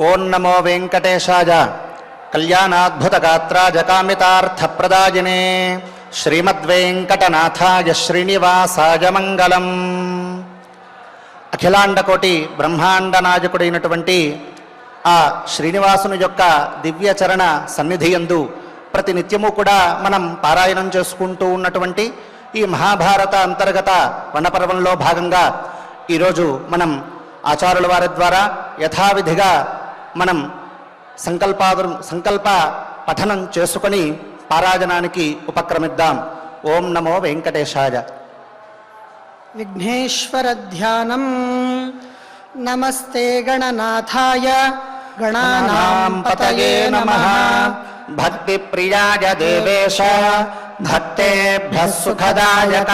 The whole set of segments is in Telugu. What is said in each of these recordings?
ఓం నమో వెంకటేశాయ కళ్యాణాద్భుతగాత్రాయ కామితార్థప్రదాయినే శ్రీమద్వేంకటనాథాయ శ్రీనివాసాయ మంగళం. అఖిలాండకోటి బ్రహ్మాండ నాయకుడైనటువంటి ఆ శ్రీనివాసుని యొక్క దివ్యచరణ సన్నిధియందు ప్రతినిత్యము కూడా మనం పారాయణం చేసుకుంటూ ఉన్నటువంటి ఈ మహాభారత అంతర్గత వనపర్వంలో భాగంగా ఈరోజు ఆచార్యుల వారి ద్వారా యథావిధిగా మనం సంకల్ప పఠనం చేసుకొని పారాయణానికి ఉపక్రమిద్దాం. ఓం నమో వెంకటేశాయ. విఘ్నేశ్వర ధ్యానం. నమస్తే గణనాథాయ గణానాం పతయే నమః. భక్తి ప్రియాయ దేవేశ భక్తేభ్యః సుఖదాయక.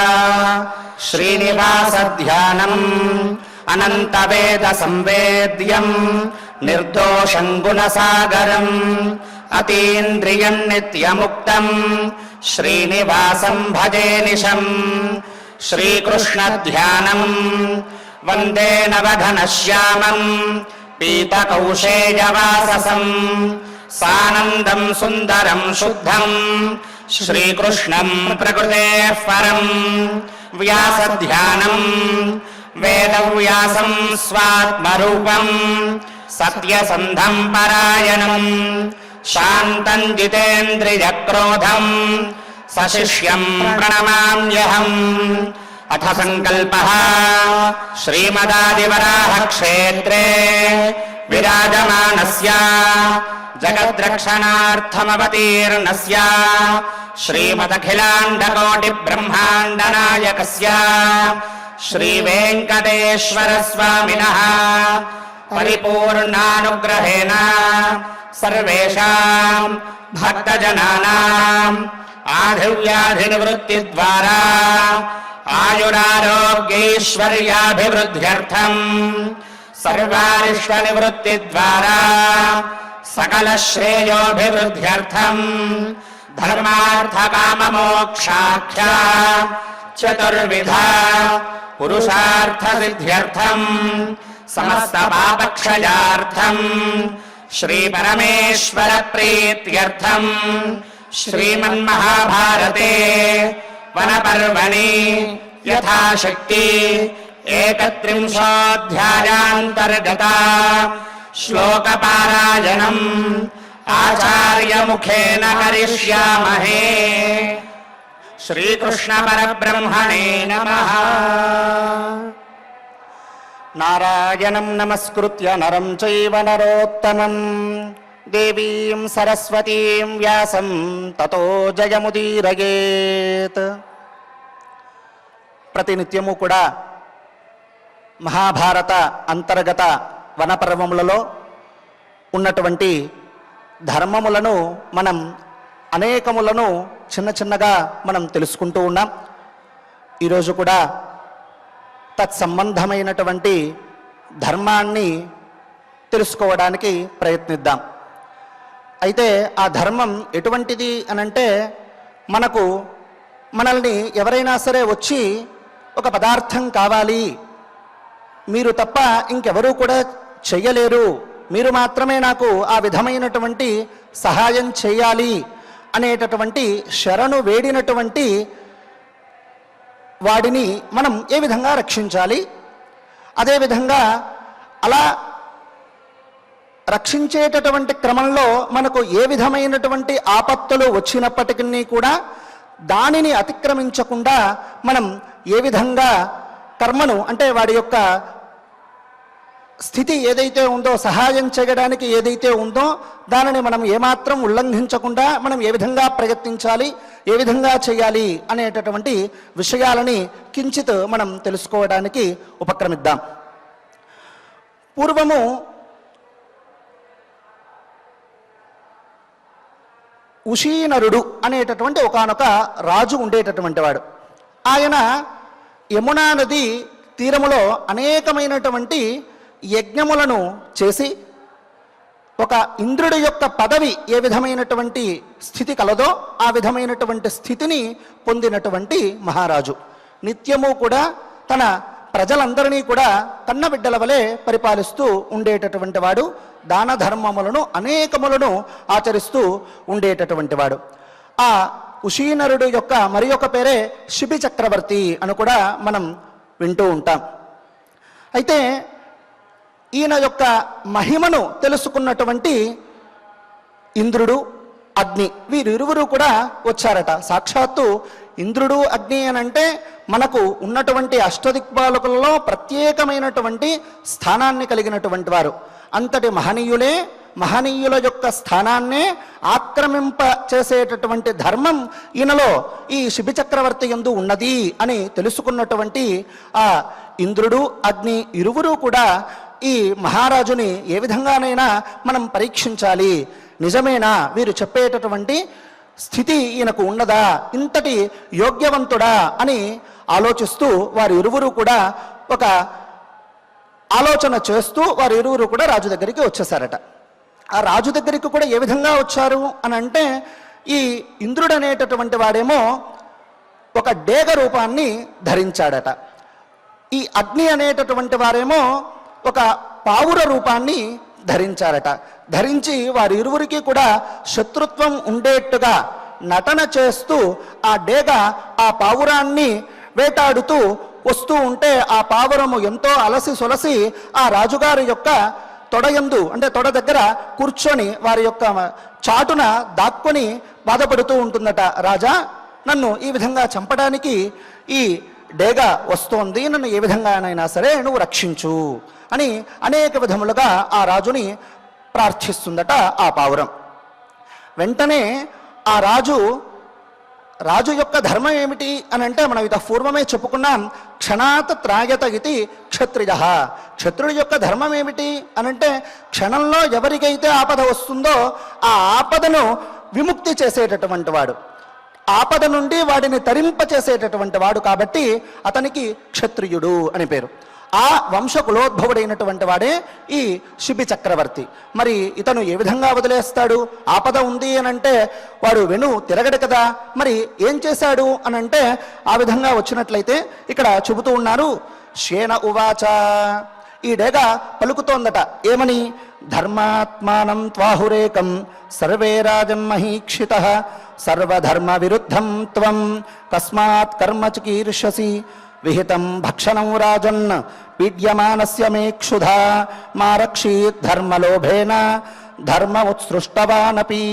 శ్రీనివాస ధ్యానం అనంత వేద సంవేద్యం నిర్దోషం గుణసాగరం అతీంద్రియం నిత్యముక్తం శ్రీనివాసం భజే నిశం. శ్రీకృష్ణ ధ్యానం వందే నవఘనశ్యామం పీతకౌశేయవాససం సానందం సుందరం శుద్ధం శ్రీకృష్ణం ప్రకృతేః పరం. వ్యాసధ్యానం వేదవ్యాసం స్వాత్మరూపం సత్యసంధం పరాయణం శాంతం జితేంద్రియక్రోధం సశిష్యం ప్రణమామ్యహం. అథ సంకల్పః శ్రీమదాదివరాహ క్షేత్రే విరాజమానస్య జగద్రక్షణార్థమవతీర్ణస్య శ్రీమదఖిలాండకోటి బ్రహ్మాండ నాయకస్య శ్రీ వెంకటేశ్వర స్వామినః పరిపూర్ణానుగ్రహేణ సర్వేషాం భక్తజనానాం ఆధివ్యాధి నివృత్తి ద్వారా ఆయురారోగ్యైశ్వర్యాభివృద్ధ్యర్థం సర్వారిష్ట నివృత్తి ద్వారా సకల శ్రేయోభివృద్ధ్యర్థం ధర్మార్థ కామ మోక్షాఖ్య చతుర్విధ పురుషార్థ సిద్ధ్యర్థం సమస్త పాపక్షయార్థం శ్రీ పరమేశ్వర ప్రీత్యర్థం శ్రీమన్మహాభారతే వనపర్వణి యథాశక్తి 31 శ్లోకపారాయణం ఆచార్యముఖేన కరిష్యామహే. శ్రీకృష్ణ పరబ్రహ్మణే నమః. నారాయణం నమస్కృత్య నరం చైవ నరోత్తమం దేవీం సరస్వతీం వ్యాసం తతో జయముదీరయేత్. ప్రతినిత్యము కూడా మహాభారత అంతర్గత వనపర్వములలో ఉన్నటువంటి ధర్మములను మనం అనేకములను చిన్నగా మనం తెలుసుకుంటూ ఉన్నాం. ఈరోజు కూడా తత్సంబంధమైనటువంటి ధర్మాన్ని తెలుసుకోవడానికి ప్రయత్నిద్దాం. అయితే ఆ ధర్మం ఎటువంటిది అనంటే, మనల్ని ఎవరైనా సరే వచ్చి ఒక పదార్థం కావాలి, మీరు తప్ప ఇంకెవరూ కూడా చెయ్యలేరు, మీరు మాత్రమే నాకు ఆ విధమైనటువంటి సహాయం చేయాలి అనేటటువంటి శరణు వేడినటువంటి వాడిని మనం ఏ విధంగా రక్షించాలి, అదేవిధంగా అలా రక్షించేటటువంటి క్రమంలో మనకు ఏ విధమైనటువంటి ఆపత్తులు వచ్చినప్పటికీ కూడా దానిని అతిక్రమించకుండా మనం ఏ విధంగా కర్మను, అంటే వాడి యొక్క స్థితి ఏదైతే ఉందో, సహాయం చేయడానికి ఏదైతే ఉందో దానిని మనం ఏమాత్రం ఉల్లంఘించకుండా మనం ఏ విధంగా ప్రయత్నించాలి, ఏ విధంగా చేయాలి అనేటటువంటి విషయాలని కించిత్ మనం తెలుసుకోవడానికి ఉపక్రమిద్దాం. పూర్వము ఉషీనరుడు అనేటటువంటి ఒకానొక రాజు ఉండేటటువంటి వాడు. ఆయన యమునా నది తీరములో అనేకమైనటువంటి యజ్ఞములను చేసి ఒక ఇంద్రుడి యొక్క పదవి ఏ విధమైనటువంటి స్థితి కలదో ఆ విధమైనటువంటి స్థితిని పొందినటువంటి మహారాజు. నిత్యము కూడా తన ప్రజలందరినీ కూడా కన్నబిడ్డల వలె పరిపాలిస్తూ ఉండేటటువంటి వాడు, దాన ధర్మములను అనేకములను ఆచరిస్తూ ఉండేటటువంటి వాడు. ఆ ఉషీనరుడు యొక్క మరి ఒక పేరే శిబి చక్రవర్తి అని కూడా మనం వింటూ ఉంటాం. అయితే ఈయన యొక్క మహిమను తెలుసుకున్నటువంటి ఇంద్రుడు, అగ్ని, వీరిరువురు కూడా వచ్చారట. సాక్షాత్తు ఇంద్రుడు, అగ్ని అని అంటే మనకు ఉన్నటువంటి అష్టదిక్పాలకులలో ప్రత్యేకమైనటువంటి స్థానాన్ని కలిగినటువంటి వారు. అంతటి మహనీయులే, మహనీయుల యొక్క స్థానాన్నే ఆక్రమింప చేసేటటువంటి ధర్మం ఈయనలో ఈ శిబి చక్రవర్తి యందు ఉన్నది అని తెలుసుకున్నటువంటి ఆ ఇంద్రుడు, అగ్ని ఇరువురు కూడా ఈ మహారాజుని ఏ విధంగానైనా మనం పరీక్షించాలి, నిజమేనా వీరు చెప్పేటటువంటి స్థితి ఈయనకు ఉన్నదా, ఇంతటి యోగ్యవంతుడా అని ఆలోచిస్తూ వారి ఇరువురు కూడా ఒక ఆలోచన చేస్తూ వారి ఇరువురు కూడా రాజు దగ్గరికి వచ్చేసారట. ఆ రాజు దగ్గరికి కూడా ఏ విధంగా వచ్చారు అని అంటే, ఈ ఇంద్రుడు అనేటటువంటి వాడేమో ఒక డేగ రూపాన్ని ధరించాడట. ఈ అగ్ని అనేటటువంటి వారేమో ఒక పావుర రూపాన్ని ధరించారట. ధరించి వారి ఇరువురికి కూడా శత్రుత్వం ఉండేట్టుగా నటన చేస్తూ ఆ డేగ ఆ పావురాన్ని వేటాడుతూ వస్తూ ఉంటే ఆ పావురము ఎంతో అలసి సొలసి ఆ రాజుగారి యొక్క తొడయందు అంటే తొడ దగ్గర కూర్చొని వారి యొక్క చాటున దాక్కొని బాధపడుతూ ఉంటుందట. రాజా, నన్ను ఈ విధంగా చంపడానికి ఈ డేగ వస్తోంది, నన్ను ఏ విధంగానైనా సరే నువ్వు రక్షించు అని అనేక విధములుగా ఆ రాజుని ప్రార్థిస్తుందట ఆ పావురం. వెంటనే ఆ రాజు యొక్క ధర్మం ఏమిటి అని అంటే, మనం ఇంత పూర్వమే చెప్పుకున్నాం, క్షణాత్ త్రాయత ఇది క్షత్రియ. క్షత్రుడి యొక్క ధర్మం ఏమిటి అనంటే, క్షణంలో ఎవరికైతే ఆపద వస్తుందో ఆ ఆపదను విముక్తి చేసేటటువంటి వాడు, ఆపద నుండి వాడిని తరింపచేసేటటువంటి వాడు. కాబట్టి అతనికి క్షత్రియుడు అని పేరు. ఆ వంశకులోద్భవుడైనటువంటి వాడే ఈ శిబి చక్రవర్తి. మరి ఇతను ఏ విధంగా వదిలేస్తాడు? ఆపద ఉంది అని అంటే వాడు తిరగడు కదా. మరి ఏం చేశాడు అని అంటే, ఆ విధంగా వచ్చినట్లయితే ఇక్కడ చెబుతూ ఉన్నారు. శేన ఉవాచ, ఈ డేగ పలుకుతోందట ఏమని? ధర్మాత్మానం త్వాహురేకం సర్వే రాజన్ మహీక్షితః సర్వధర్మ విరుద్ధం త్వం కస్మాత్ కర్మ చికీర్షసి విహితం భక్షణం రాజన్ పీడ్యమానస్య మే క్షుధా మా రక్షీత్ ధర్మలోభేన ధర్మ ఉత్సృష్టవానపి.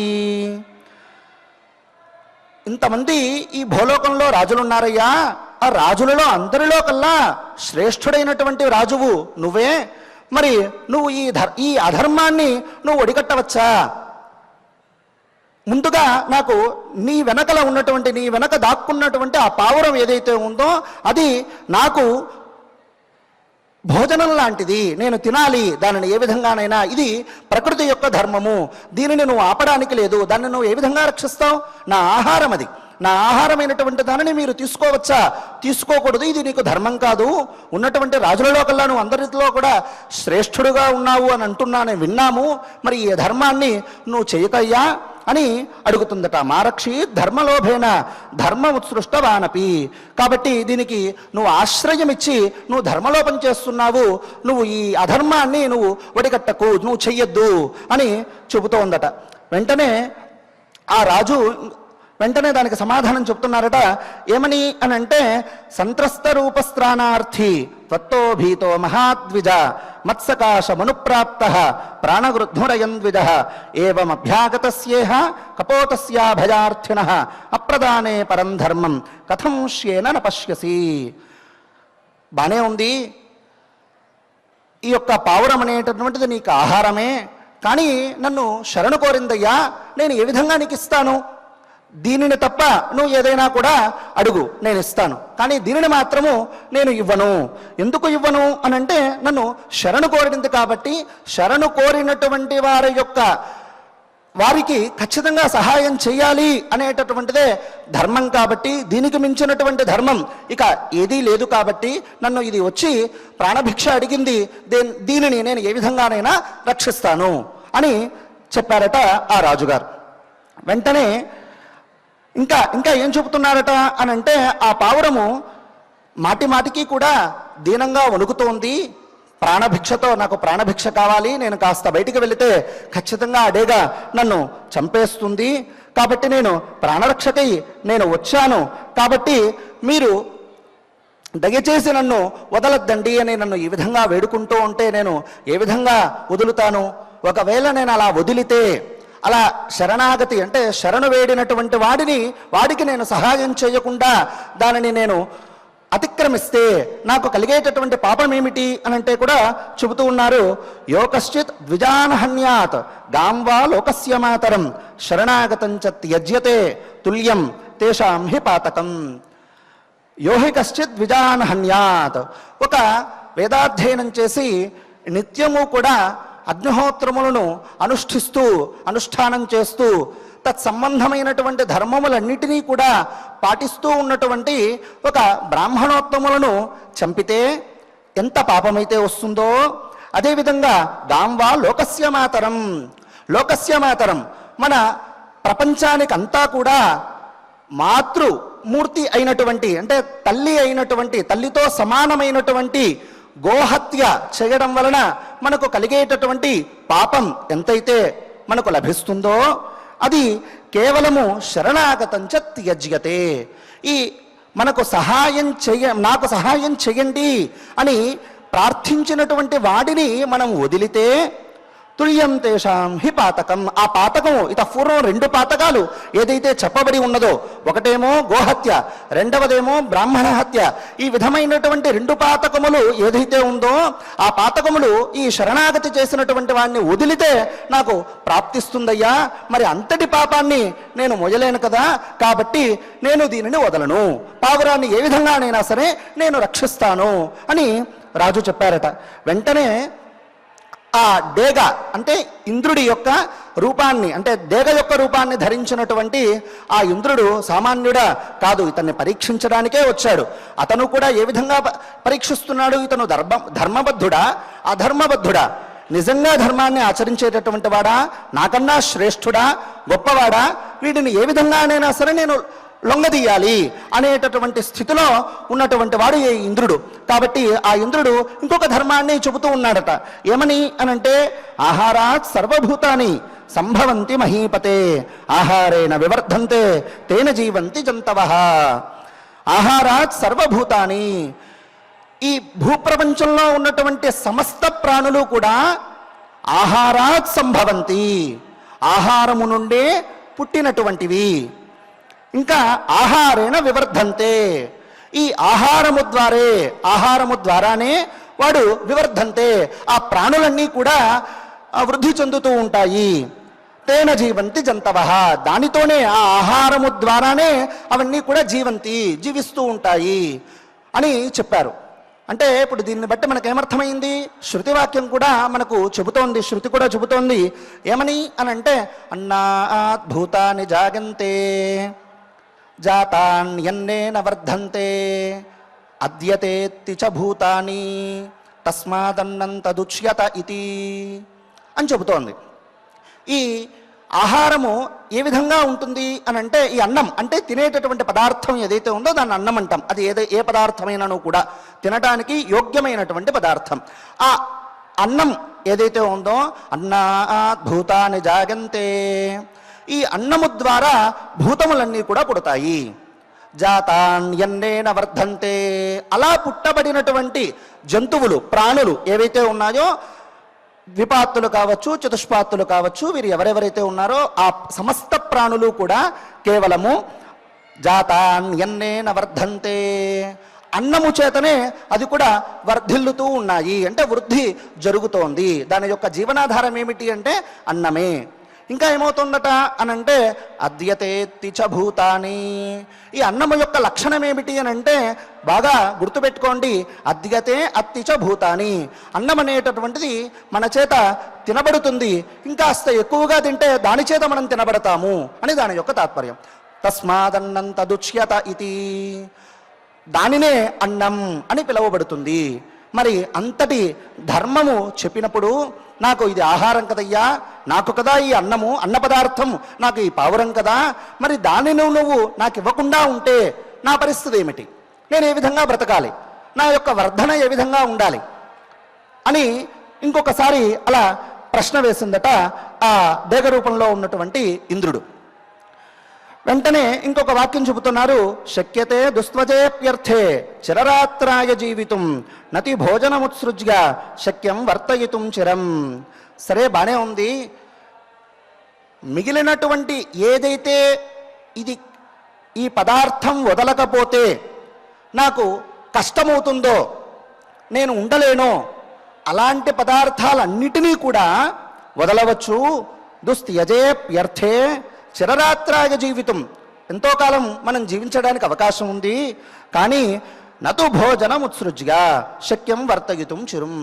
ఇంతమంది ఈ భూలోకంలో రాజులున్నారయ్యా. ఆ రాజులలో అందరిలో కల్లా శ్రేష్ఠుడైనటువంటి రాజువు నువ్వే. మరి నువ్వు ఈ అధర్మాన్ని నువ్వు ఒడిగట్టవచ్చా? ముందుగా నాకు నీ వెనక దాక్కున్నటువంటి ఆ పావురం ఏదైతే ఉందో అది నాకు భోజనం లాంటిది, నేను తినాలి దానిని ఏ విధంగానైనా. ఇది ప్రకృతి యొక్క ధర్మము, దీనిని నువ్వు ఆపడానికి లేదు. దాన్ని నువ్వు ఏ విధంగా రక్షిస్తావు? నా ఆహారం అది, నా ఆహారమైనటువంటి దానిని మీరు తీసుకోవచ్చా? తీసుకోకూడదు, ఇది నీకు ధర్మం కాదు. ఉన్నటువంటి రాజులలో కల్లా నువ్వు అందరిలో కూడా శ్రేష్ఠుడుగా ఉన్నావు అని అంటున్నాను, విన్నాము. మరి ఈ ధర్మాన్ని నువ్వు చేయకయ్యా అని అడుగుతుందట. మారక్షి ధర్మలోభేన ధర్మ ఉత్సృష్టవానపి. కాబట్టి దీనికి నువ్వు ఆశ్రయం ఇచ్చి నువ్వు ధర్మలోపం చేస్తున్నావు, నువ్వు ఈ అధర్మాన్ని నువ్వు ఒడిగట్టకు, నువ్వు చెయ్యొద్దు అని చెబుతోందట. వెంటనే ఆ రాజు వెంటనే దానికి సమాధానం చెప్తున్నారట. ఏమని అని అంటే, సంత్రస్త రూపస్త్రానార్థి త్వత్తో భీతో మహాద్విజ మత్సకాశ మనుప్రాప్త ప్రాణగృద్ధురయన్ ద్విజ ఏవమభ్యాగతస్యేహ కపోతస్యా భయార్థిన అప్రదానే పరం ధర్మం కథం శ్యేన న పశ్యసి. బానే ఉంది, ఈ యొక్క పావురం అనేటటువంటిది నీకు ఆహారమే, కానీ నన్ను శరణు కోరిందయ్యా, నేను ఏ విధంగా నీకు ఇస్తాను? దీనిని తప్ప నువ్వు ఏదైనా కూడా అడుగు, నేను ఇస్తాను. కానీ దీనిని మాత్రము నేను ఇవ్వను. ఎందుకు ఇవ్వను అని అంటే, నన్ను శరణు కోరింది కాబట్టి, శరణు కోరినటువంటి వారికి ఖచ్చితంగా సహాయం చేయాలి అనేటటువంటిదే ధర్మం. కాబట్టి దీనికి మించినటువంటి ధర్మం ఇక ఏదీ లేదు. కాబట్టి నన్ను ఇది వచ్చి ప్రాణభిక్ష అడిగింది, దీనిని నేను ఏ విధంగానైనా రక్షిస్తాను అని చెప్పారట ఆ రాజుగారు. వెంటనే ఇంకా ఏం చెబుతున్నారట అని అంటే, ఆ పావురము మాటి మాటికి కూడా దీనంగా వణుకుతోంది. ప్రాణభిక్షతో నాకు ప్రాణభిక్ష కావాలి, నేను కాస్త బయటికి వెళితే ఖచ్చితంగా ఆ డేగ నన్ను చంపేస్తుంది, కాబట్టి నేను ప్రాణరక్షకై నేను వచ్చాను, కాబట్టి మీరు దయచేసి నన్ను వదలద్దండి అని నన్ను ఈ విధంగా వేడుకుంటూ ఉంటే నేను ఏ విధంగా వదులుతాను? ఒకవేళ నేను అలా వదిలితే, అలా శరణాగతి అంటే శరణు వేడినటువంటి వాడికి నేను సహాయం చేయకుండా దానిని నేను అతిక్రమిస్తే నాకు కలిగేటటువంటి పాపం ఏమిటి అని అంటే కూడా చెబుతూ ఉన్నారు. యో కశ్చిత్ ద్విజానహన్యాత్ గాంవా లోకస్య మాతరం శరణాగతం చ త్యజ్యతే తుల్యం తేషాం హి పాతకం. యోహి కశ్చిత్ ద్విజానహన్యాత్, ఒక వేదాధ్యయనం చేసి నిత్యము కూడా అగ్నిహోత్రములను అనుష్ఠానం చేస్తూ తత్సంబంధమైనటువంటి ధర్మములన్నిటినీ కూడా పాటిస్తూ ఉన్నటువంటి ఒక బ్రాహ్మణోత్తములను చంపితే ఎంత పాపమైతే వస్తుందో, అదేవిధంగా గాంవా లోకస్య మాతరం మన ప్రపంచానికంతా కూడా మాతృమూర్తి అయినటువంటి అంటే తల్లి అయినటువంటి, తల్లితో సమానమైనటువంటి గోహత్య చేయడం వలన మనకు కలిగేటటువంటి పాపం ఎంతైతే మనకు లభిస్తుందో అది కేవలము శరణాగతంచ త్యజ్యతే. ఈ మనకు నాకు సహాయం చేయండి అని ప్రార్థించినటువంటి వాడిని మనం వదిలితే తుల్యం తేషాం హి పాతకం. ఆ పాతకం పూర్వం 2 పాతకాలు ఏదైతే చెప్పబడి ఉన్నదో, ఒకటేమో గోహత్య, రెండవదేమో బ్రాహ్మణ హత్య. ఈ విధమైనటువంటి 2 పాతకములు ఏదైతే ఉందో ఆ పాతకములు ఈ శరణాగతి చేసినటువంటి వాడిని వదిలితే నాకు ప్రాప్తిస్తుందయ్యా. మరి అంతటి పాపాన్ని నేను మొయ్యలేను కదా, కాబట్టి నేను దీనిని వదలను, పావురాన్ని ఏ విధంగానైనా సరే నేను రక్షిస్తాను అని రాజు చెప్పారట. వెంటనే ఆ డేగ అంటే ఇంద్రుడి యొక్క రూపాన్ని, అంటే డేగ యొక్క రూపాన్ని ధరించినటువంటి ఆ ఇంద్రుడు సామాన్యుడా కాదు, ఇతన్ని పరీక్షించడానికే వచ్చాడు. అతను కూడా ఏ విధంగా పరీక్షిస్తున్నాడు? ఇతను ధర్మబద్ధుడా అధర్మబద్ధుడా, నిజంగా ధర్మాన్ని ఆచరించేటటువంటి వాడా, నాకన్నా శ్రేష్ఠుడా గొప్పవాడా, వీడిని ఏ విధంగానైనా సరే నేను లొంగదీయాలి అనేటటువంటి స్థితిలో ఉన్నటువంటి వాడు ఈ ఇంద్రుడు. కాబట్టి ఆ ఇంద్రుడు ఇంకొక ధర్మాన్ని చెబుతూ ఉన్నాడట. ఏమని అనంటే, ఆహారాత్ సర్వభూతాని సంభవంతి మహీపతే ఆహారేణ వివర్ధంతే తేన జీవంతి జంతవః. ఆహారాత్ సర్వభూతాని, ఈ భూప్రపంచంలో ఉన్నటువంటి సమస్త ప్రాణులు కూడా ఆహారాత్ సంభవంతి, ఆహారము నుండే పుట్టినటువంటివి. ఇంకా ఆహారేణ వివర్ధంతే, ఈ ఆహారము ద్వారానే వాడు వివర్ధంతే, ఆ ప్రాణులన్నీ కూడా వృద్ధి చెందుతూ ఉంటాయి. తేన జీవంతి జంతవః, దానితోనే ఆ ఆహారము ద్వారానే అవన్నీ కూడా జీవిస్తూ ఉంటాయి అని చెప్పారు. అంటే ఇప్పుడు దీన్ని బట్టి మనకేమర్థమైంది? శృతివాక్యం కూడా మనకు చెబుతోంది, శృతి కూడా చెబుతోంది. ఏమని అనంటే, అన్నాత్ భూతాని జాగంతే జాతాన్యన్నేన వర్ధంతే అద్యతేత్తి చ భూతాని తస్మాదన్నం తదుచ్యత ఇతి అని చెబుతోంది. ఈ ఆహారము ఏ విధంగా ఉంటుంది అని అంటే, ఈ అన్నం అంటే తినేటటువంటి పదార్థం ఏదైతే ఉందో దాన్ని అన్నం అంటాం. అది ఏ పదార్థమైనానూ కూడా తినడానికి యోగ్యమైనటువంటి పదార్థం. ఆ అన్నం ఏదైతే ఉందో, అన్నాత్ భూతాని జాగంతే, ఈ అన్నము ద్వారా భూతములన్నీ కూడా పుడతాయి. జాతాన్యన్నేన వర్ధంతే, అలా పుట్టబడినటువంటి జంతువులు ప్రాణులు ఏవైతే ఉన్నాయో, ద్విపాత్తులు కావచ్చు చతుష్పాత్తులు కావచ్చు, వీరు ఎవరెవరైతే ఉన్నారో ఆ సమస్త ప్రాణులు కూడా కేవలము జాతాన్యన్నేన వర్ధంతే, అన్నము చేతనే అది కూడా వర్ధిల్లుతూ ఉన్నాయి, అంటే వృద్ధి జరుగుతోంది. దాని యొక్క జీవనాధారం ఏమిటి అంటే అన్నమే. ఇంకా ఏమవుతుందట అనంటే, అద్యతేత్తి చ భూతాని, ఈ అన్నము యొక్క లక్షణం ఏమిటి అని అంటే బాగా గుర్తుపెట్టుకోండి. అద్యతే అత్తి చ భూతాని, అన్నం అనేటటువంటిది మన చేత తినబడుతుంది, ఇంకాస్త ఎక్కువగా తింటే దాని చేత మనం తినబడతాము అని దాని యొక్క తాత్పర్యం. తస్మాదన్నం తదుచ్యత ఇతి, దానినే అన్నం అని పిలువబడుతుంది. మరి అంతటి ధర్మము చెప్పినప్పుడు నాకు ఇది ఆహారం కదయ్యా, నాకు కదా ఈ అన్నము అన్న పదార్థం, నాకు ఈ పావురం కదా, మరి దానిని నువ్వు నాకు ఇవ్వకుండా ఉంటే నా పరిస్థితి ఏమిటి నేను ఏ విధంగా బ్రతకాలి, నా యొక్క వర్ధన ఏ విధంగా ఉండాలి అని ఇంకొకసారి అలా ప్రశ్న వేసిందట ఆ డేగ రూపంలో ఉన్నటువంటి ఇంద్రుడు. వెంటనే ఇంకొక వాక్యం చెబుతున్నారు, శక్యతే దుస్త్వజేప్యర్థే చిరరాత్రాయ జీవితం నతి భోజనముత్సృజ్య శక్యం వర్తయితుం చిరం. సరే, బానే ఉంది. మిగిలినటువంటి ఏదైతే ఈ పదార్థం వదలకపోతే నాకు కష్టమవుతుందో, నేను ఉండలేనో, అలాంటి పదార్థాలన్నిటినీ కూడా వదలవచ్చు. దుస్త్యజేప్యర్థే చిరరాత్రాయ జీవితం, ఎంతో కాలం మనం జీవించడానికి అవకాశం ఉంది. కానీ నతు భోజనం ఉత్సృజ్య శక్యం వర్తయితుం చిరం.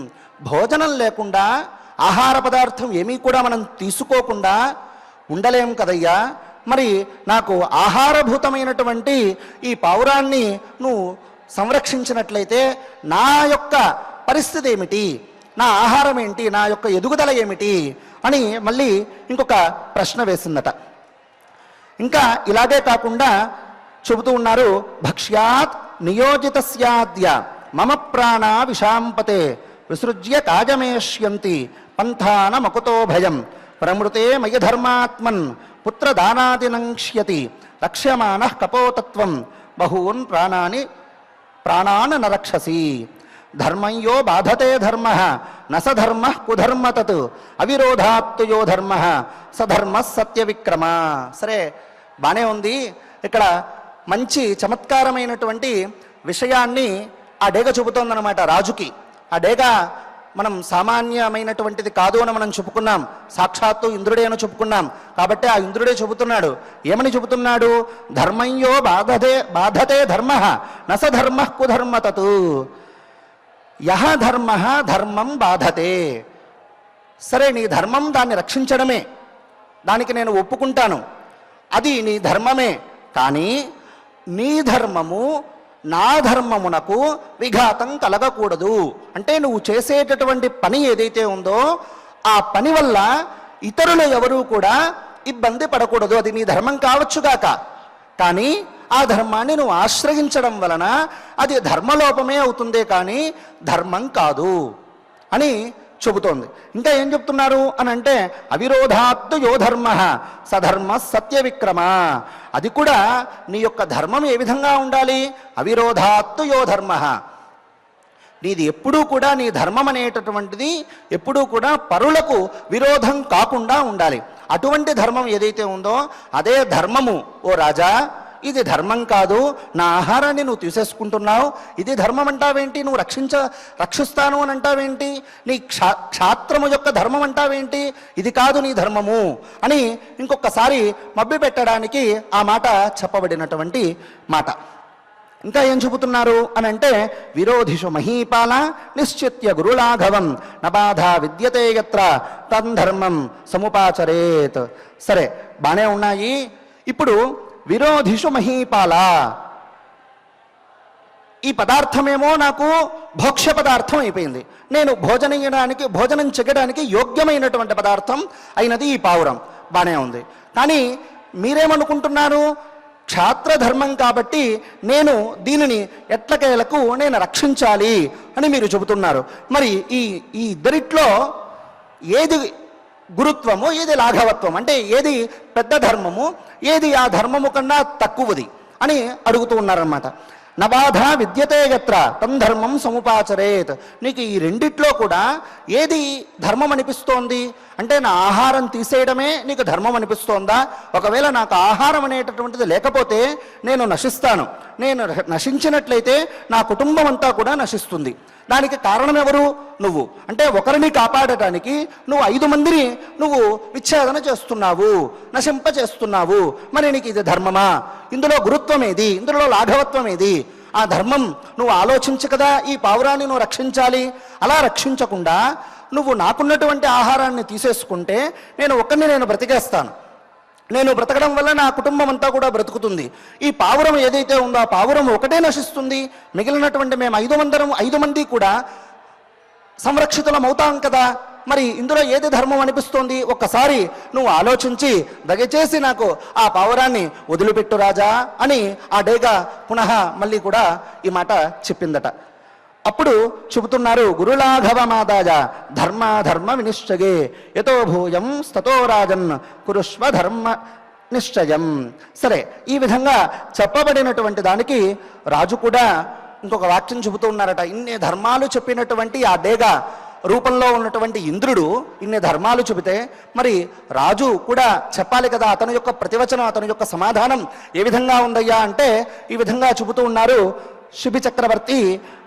భోజనం లేకుండా, ఆహార పదార్థం ఏమీ కూడా మనం తీసుకోకుండా ఉండలేం కదయ్యా. మరి నాకు ఆహారభూతమైనటువంటి ఈ పావురాన్ని నువ్వు సంరక్షించినట్లయితే నా యొక్క పరిస్థితి ఏమిటి, నా ఆహారం ఏంటి, నా యొక్క ఎదుగుదల ఏమిటి అని మళ్ళీ ఇంకొక ప్రశ్న వేసిందట. ఇంకా ఇలాగే కాకుండా చెబుతూ ఉన్నారు, భక్ష్యాత్ నియోజితస్యాద్య మమ ప్రాణ విషాంపతే విసృజ్య కాజమేష్యంతి పంథాన మకుతో భయం ప్రమృతే మయ ధర్మాత్మన్ పుత్రదానాదినంక్ష్యతి రక్ష్యమానః కపోతత్వం బహూన్ ప్రాణాన్ నరక్షసి. ధర్మయ్యో బాధతే ధర్మ నసధర్మ కుధర్మ తత్ అవిరోధాత్తు యో ధర్మ సధర్మ సత్య విక్రమ. సరే, బానే ఉంది. ఇక్కడ మంచి చమత్కారమైనటువంటి విషయాన్ని ఆ డేగ చెబుతోందనమాట రాజుకి. ఆ డేగ మనం సామాన్యమైనటువంటిది కాదు అని మనం చెప్పుకున్నాం, సాక్షాత్తు ఇంద్రుడే అని చెప్పుకున్నాం. కాబట్టి ఆ ఇంద్రుడే చెబుతున్నాడు. ఏమని చెబుతున్నాడు? ధర్మయ్యో బాధతే ధర్మ నసధర్మ కుధర్మ తత్. యహ ధర్మ ధర్మం బాధతే. సరే, నీ ధర్మం దాన్ని రక్షించడమే, దానికి నేను ఒప్పుకుంటాను, అది నీ ధర్మమే. కానీ నీ ధర్మము నా ధర్మమునకు విఘాతం కలగకూడదు. అంటే నువ్వు చేసేటటువంటి పని ఏదైతే ఉందో ఆ పని వల్ల ఇతరులు ఎవరూ కూడా ఇబ్బంది పడకూడదు. అది నీ ధర్మం కావచ్చుగాక, కానీ ఆ ధర్మాన్ని నువ్వు ఆశ్రయించడం వలన అది ధర్మలోపమే అవుతుందే కానీ ధర్మం కాదు అని చెబుతోంది. ఇంకా ఏం చెప్తున్నారు అని అంటే, అవిరోధాత్తు యో ధర్మ సధర్మ సత్య విక్రమ. అది కూడా నీ యొక్క ధర్మం ఏ విధంగా ఉండాలి? అవిరోధాత్తు యో ధర్మ. నీది ఎప్పుడూ కూడా, నీ ధర్మం అనేటటువంటిది ఎప్పుడూ కూడా పరులకు విరోధం కాకుండా ఉండాలి. అటువంటి ధర్మం ఏదైతే ఉందో అదే ధర్మము. ఓ రాజా, ఇది ధర్మం కాదు, నా ఆహారాన్ని నువ్వు తీసేసుకుంటున్నావు, ఇది ధర్మం అంటావేంటి? నువ్వు రక్షిస్తాను అని అంటావేంటి? నీ క్షాత్రము యొక్క ధర్మం అంటావేంటి? ఇది కాదు నీ ధర్మము అని ఇంకొకసారి మభ్య పెట్టడానికి ఆ మాట చెప్పబడినటువంటి మాట. ఇంకా ఏం చెబుతున్నారు అని అంటే, విరోధిషు మహీపాల నిశ్చిత్య గురులాఘవం నబాధ విద్యతే యత్ర తద్ధర్మం సముపాచరేత్. సరే, బానే ఉన్నాయి. ఇప్పుడు విరోధిషు మహీపాల, ఈ పదార్థమేమో నాకు భోక్ష్య పదార్థం అయిపోయింది, నేను భోజనం చెయ్యడానికి యోగ్యమైనటువంటి పదార్థం అయినది ఈ పావురం. బానే ఉంది. కానీ మీరేమనుకుంటున్నారు? క్షాత్రధర్మం కాబట్టి నేను దీనిని ఎట్లకేలకు నేను రక్షించాలి అని మీరు చెబుతున్నారు. మరి ఈ ఇద్దరిట్లో ఏది గురుత్వము, ఏది లాఘవత్వం, అంటే ఏది పెద్ద ధర్మము, ఏది ఆ ధర్మము కన్నా తక్కువది అని అడుగుతూ ఉన్నారన్నమాట. నబాధ విద్యతే యత్ర తం ధర్మం సముపాచరేత్. నీకు ఈ రెండిట్లో కూడా ఏది ధర్మం అనిపిస్తోంది అంటే, నా ఆహారం తీసేయడమే నీకు ధర్మం అనిపిస్తోందా? ఒకవేళ నాకు ఆహారం అనేటటువంటిది లేకపోతే నేను నశిస్తాను, నేను నశించినట్లయితే నా కుటుంబం అంతా కూడా నశిస్తుంది. దానికి కారణం ఎవరు? నువ్వు. అంటే ఒకరిని కాపాడటానికి నువ్వు 5 మందిని నువ్వు విచ్ఛేదన చేస్తున్నావు, నశింపచేస్తున్నావు. మరి నీకు ఇది ధర్మమా? ఇందులో గురుత్వం ఏది? ఇందులో లాఘవత్వం ఏది? ఆ ధర్మం నువ్వు ఆలోచించు కదా, ఈ పావురాన్ని నువ్వు రక్షించాలి. అలా రక్షించకుండా నువ్వు నాకున్నటువంటి ఆహారాన్ని తీసేసుకుంటే నేను బ్రతికేస్తాను. నేను బ్రతకడం వల్ల నా కుటుంబం అంతా కూడా బ్రతుకుతుంది. ఈ పావురం ఏదైతే ఉందో ఆ పావురం ఒకటే నశిస్తుంది. మిగిలినటువంటి మేము 5 మంది కూడా సంరక్షితులం అవుతాం కదా. మరి ఇందులో ఏది ధర్మం అనిపిస్తోంది? ఒక్కసారి నువ్వు ఆలోచించి దయచేసి నాకు ఆ పావురాన్ని వదిలిపెట్టు రాజా అని ఆ డేగ పునః మళ్ళీ కూడా ఈ మాట చెప్పిందట. అప్పుడు చెబుతున్నారు, గురులాఘవమాదాయ ధర్మ వినిశ్చయే యతో భూయం స్తతో రాజన్ కురుష్వ ధర్మ నిశ్చయం. సరే, ఈ విధంగా చెప్పబడినటువంటి దానికి రాజు కూడా ఇంకొక వాక్యం చెబుతూ ఉన్నారట. ఇన్ని ధర్మాలు చెప్పినటువంటి ఆ డేగ రూపంలో ఉన్నటువంటి ఇంద్రుడు ఇన్ని ధర్మాలు చెబితే మరి రాజు కూడా చెప్పాలి కదా. అతని యొక్క ప్రతివచనం, అతని యొక్క సమాధానం ఏ విధంగా ఉందయ్యా అంటే ఈ విధంగా చెబుతూ ఉన్నారు. శిబి చక్రవర్తి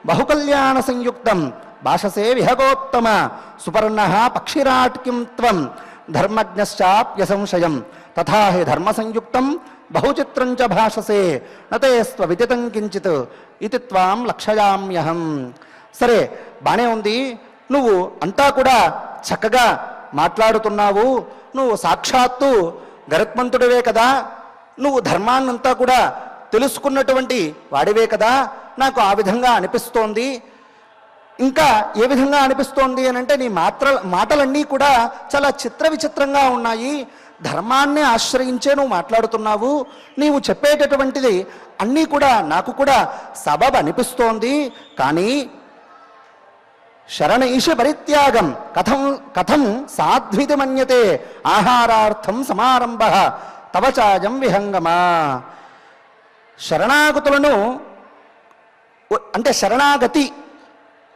బహుకల్యాణ సంయుక్తం భాషసే విహగోత్తమ సుపర్ణ పక్షిరాట్ కిం త్వం ధర్మజ్ఞశ్చాప్యసంశయం తథా హి ధర్మ సంయుక్తం బహుచిత్రం చ భాషసే నతే స్వవిదితం కించిత్ ఇది త్వాం లక్షయామ్యహం. సరే, బానే ఉంది, నువ్వు అంతా కూడా చక్కగా మాట్లాడుతున్నావు, నువ్వు సాక్షాత్తు గరుత్మంతుడివే కదా, నువ్వు ధర్మాన్నంతా కూడా తెలుసుకున్నటువంటి వాడివే కదా, నాకు ఆ విధంగా అనిపిస్తోంది. ఇంకా ఏ విధంగా అనిపిస్తోంది అని అంటే నీ మాటలన్నీ కూడా చాలా విచిత్రంగా ఉన్నాయి. ధర్మాన్ని ఆశ్రయించే నువ్వు మాట్లాడుతున్నావు, నీవు చెప్పేటటువంటిది అన్నీ కూడా నాకు కూడా సబబ్ అనిపిస్తోంది. కానీ శరణ ఈశ పరిత్యాగం కథం సాధ్వితి మన్యతే ఆహారార్థం సమారంభ తవచాయం విహంగమా. శరణాగతులను అంటే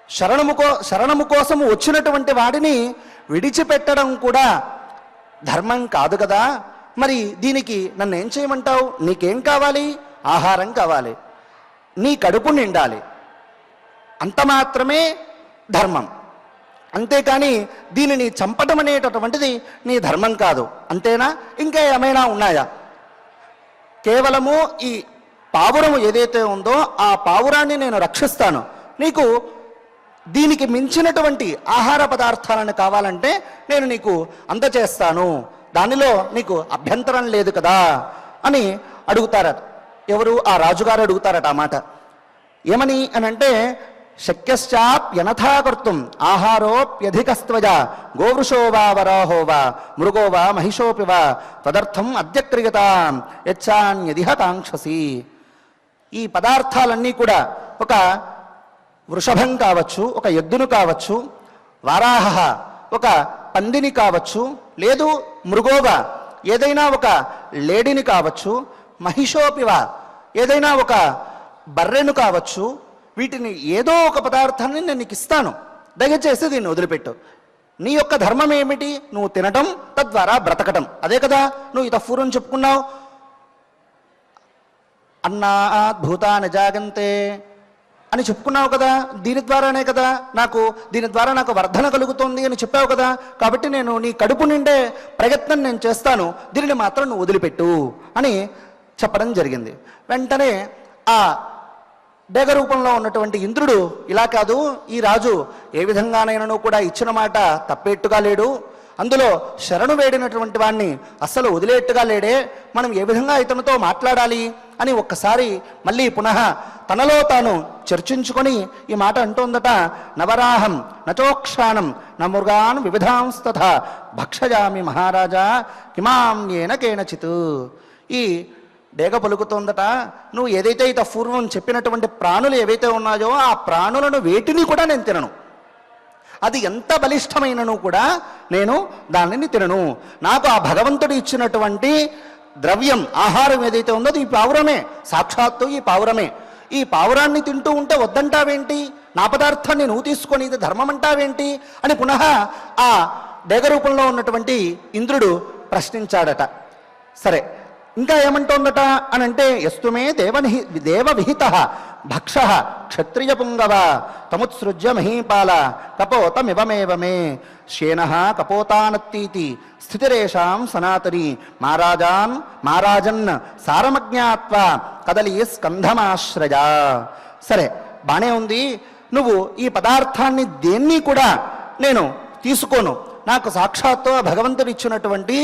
శరణము కోసం వచ్చినటువంటి వాడిని విడిచిపెట్టడం కూడా ధర్మం కాదు కదా. మరి దీనికి నన్ను ఏం చేయమంటావు? నీకేం కావాలి? ఆహారం కావాలి, నీ కడుపు నిండాలి, అంత మాత్రమే ధర్మం. అంతేకాని దీనిని చంపటం అనేటటువంటిది నీ ధర్మం కాదు. అంతేనా? ఇంకా ఏమైనా ఉన్నాయా? కేవలము ఈ పావురము ఏదైతే ఉందో ఆ పావురాన్ని నేను రక్షిస్తాను, నీకు దీనికి మించినటువంటి ఆహార పదార్థాలను కావాలంటే నేను నీకు అందచేస్తాను, దానిలో నీకు అభ్యంతరం లేదు కదా అని అడుగుతారట. ఎవరు? ఆ రాజుగారు అడుగుతారట ఆ మాట. ఏమని అని అంటే శక్యశ్చాప్యనథాకర్తుం ఆహారోప్యధికస్త్వజ గోవృషో వా వరాహో వా మృగో వా మహిషోపి వా తదర్థం అద్య క్రియతాం యచ్చాన్యదిహ కాంక్షసి. ఈ పదార్థాలన్నీ కూడా ఒక వృషభం కావచ్చు, ఒక ఎద్దును కావచ్చు, వారాహ ఒక పందిని కావచ్చు, లేదు మృగోగా ఏదైనా ఒక లేడిని కావచ్చు, మహిషోపివ ఏదైనా ఒక బర్రెను కావచ్చు, వీటిని ఏదో ఒక పదార్థాన్ని నేను నీకు ఇస్తాను, దయచేసి దీన్ని వదిలిపెట్టు. నీ యొక్క ధర్మం ఏమిటి? నువ్వు తినటం, తద్వారా బ్రతకటం. అదే కదా నువ్వు ఇత పూర్వం చెప్పుకున్నావు. అన్నాత్ భూతాని జాగంతే అని చెప్పుకున్నావు కదా. దీని ద్వారా నాకు వర్ధన కలుగుతుంది అని చెప్పావు కదా. కాబట్టి నేను నీ కడుపు నిండే ప్రయత్నం నేను చేస్తాను, దీనిని మాత్రం నువ్వు వదిలిపెట్టు అని చెప్పడం జరిగింది. వెంటనే ఆ డేగ రూపంలో ఉన్నటువంటి ఇంద్రుడు ఇలా కాదు, ఈ రాజు ఏ విధంగానైనా కూడా ఇచ్చిన మాట తప్పేట్టుగా లేడు, అందులో శరణు వేడినటువంటి వాణ్ణి అస్సలు వదిలేట్టుగా లేడే, మనం ఏ విధంగా ఇతనితో మాట్లాడాలి అని ఒక్కసారి మళ్ళీ పునః తనలో తాను చర్చించుకొని ఈ మాట అంటోందట. నవరాహం నచోక్షాణం నమృగాన్ వివిధాంస్తథ భక్షయామి మహారాజా కిమాంయేన కేనచిత్. ఈ డేగ పలుకుతోందట, నువ్వు ఏదైతే ఇత పూర్వం చెప్పినటువంటి ప్రాణులు ఏవైతే ఉన్నాయో ఆ ప్రాణులను వేటిని కూడా నేను తినను, అది ఎంత బలిష్టమైనను కూడా నేను దానిని తినను. నాకు ఆ భగవంతుడు ఇచ్చినటువంటి ద్రవ్యం ఆహారం ఏదైతే ఉందో ఈ పావురమే, సాక్షాత్తు ఈ పావురమే. ఈ పావురాన్ని తింటూ ఉంటే వద్దంటావేంటి, నా పదార్థాన్ని నువ్వు తీసుకొని ఇది ధర్మం అంటావేంటి అని పునః ఆ డేగ రూపంలో ఉన్నటువంటి ఇంద్రుడు ప్రశ్నించాడట. సరే, ఇంకా ఏమంటోందట అని అంటే యస్తుమే దేవవిహిత భక్ష క్షత్రియ పుంగవ తముత్సృజ్య మహీపాల కపోతమివమేవ మే శేన కపోతానత్తీతి స్థితిరేషాం సనాతని మారాజన్ సారమజ్ఞాత్వ కదలి స్కంధమాశ్రయ. సరే, బానే ఉంది, నువ్వు ఈ పదార్థాన్ని దేన్ని కూడా నేను తీసుకోను, నాకు సాక్షాత్తు భగవంతుడు ఇచ్చినటువంటి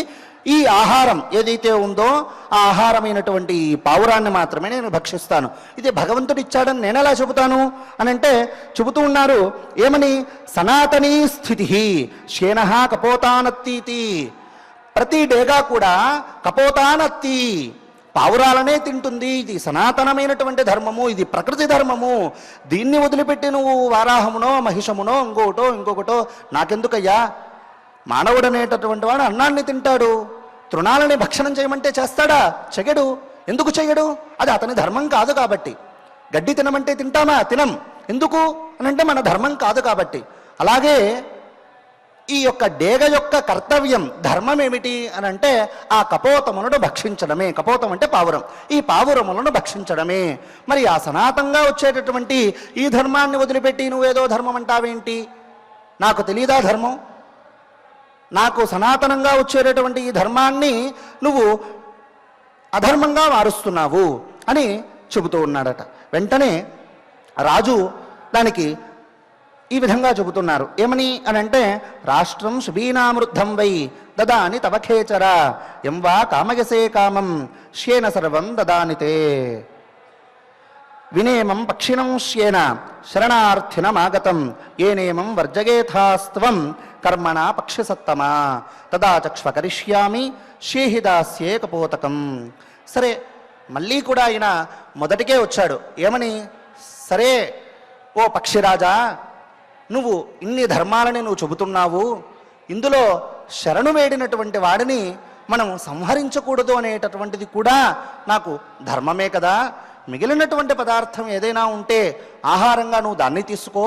ఈ ఆహారం ఏదైతే ఉందో ఆ ఆహారమైనటువంటి ఈ పావురాన్ని మాత్రమే నేను భక్షిస్తాను. ఇది భగవంతుడు ఇచ్చాడని నేను ఎలా చెబుతాను అని అంటే చెబుతూ ఉన్నారు. ఏమని? సనాతనీ స్థితి శేన కపోతానత్తీతి. ప్రతి డేగా కూడా కపోతానత్తి పావురాలనే తింటుంది. ఇది సనాతనమైనటువంటి ధర్మము, ఇది ప్రకృతి ధర్మము. దీన్ని వదిలిపెట్టి నువ్వు వారాహమునో మహిషమునో ఇంకొకటో నాకెందుకయ్యా? మానవుడు అనేటటువంటి వాడు అన్నాన్ని తింటాడు. తృణాలని భక్షణం చేయమంటే చేస్తాడా? చెయ్యడు. ఎందుకు చెయ్యడు? అది అతని ధర్మం కాదు కాబట్టి. గడ్డి తినమంటే తింటామా? తినం. ఎందుకు అని అంటే మన ధర్మం కాదు కాబట్టి. అలాగే ఈ యొక్క డేగ యొక్క కర్తవ్యం ధర్మం ఏమిటి అని అంటే ఆ కపోతములను భక్షించడమే. కపోతం అంటే పావురం. ఈ పావురములను భక్షించడమే. మరి ఆ సనాతంగా వచ్చేటటువంటి ఈ ధర్మాన్ని వదిలిపెట్టి నువ్వేదో ధర్మం అంటావేంటి? నాకు తెలియదా ధర్మం? నాకు సనాతనంగా వచ్చేటటువంటి ఈ ధర్మాన్ని నువ్వు అధర్మంగా మారుస్తున్నావు అని చెబుతూ ఉన్నాడట. వెంటనే రాజు దానికి ఈ విధంగా చెబుతున్నారు. ఏమని అని అంటే రాష్ట్రం శుభీనామృద్ధం వై దదాని తవఖేచర ఎం వా కామయసే కామం శ్యేన సర్వం దదానితే వినేమం పక్షిణం శ్యేన శరణార్థినమాగతం ఏనేమం వర్జగేథాస్త్వం కర్మణ పక్షిసత్తమా తదా చక్ష్వ కరిష్యామి షేహిదాస్యే కపోతకం. సరే, మళ్ళీ కూడా ఆయన మొదటికే వచ్చాడు. ఏమని? సరే ఓ పక్షిరాజా, నువ్వు ఇన్ని ధర్మాలని నువ్వు చెబుతున్నావు, ఇందులో శరణు వేడినటువంటి వాడిని మనం సంహరించకూడదు అనేటటువంటిది కూడా నాకు ధర్మమే కదా. మిగిలినటువంటి పదార్థం ఏదైనా ఉంటే ఆహారంగా నువ్వు దాన్ని తీసుకో,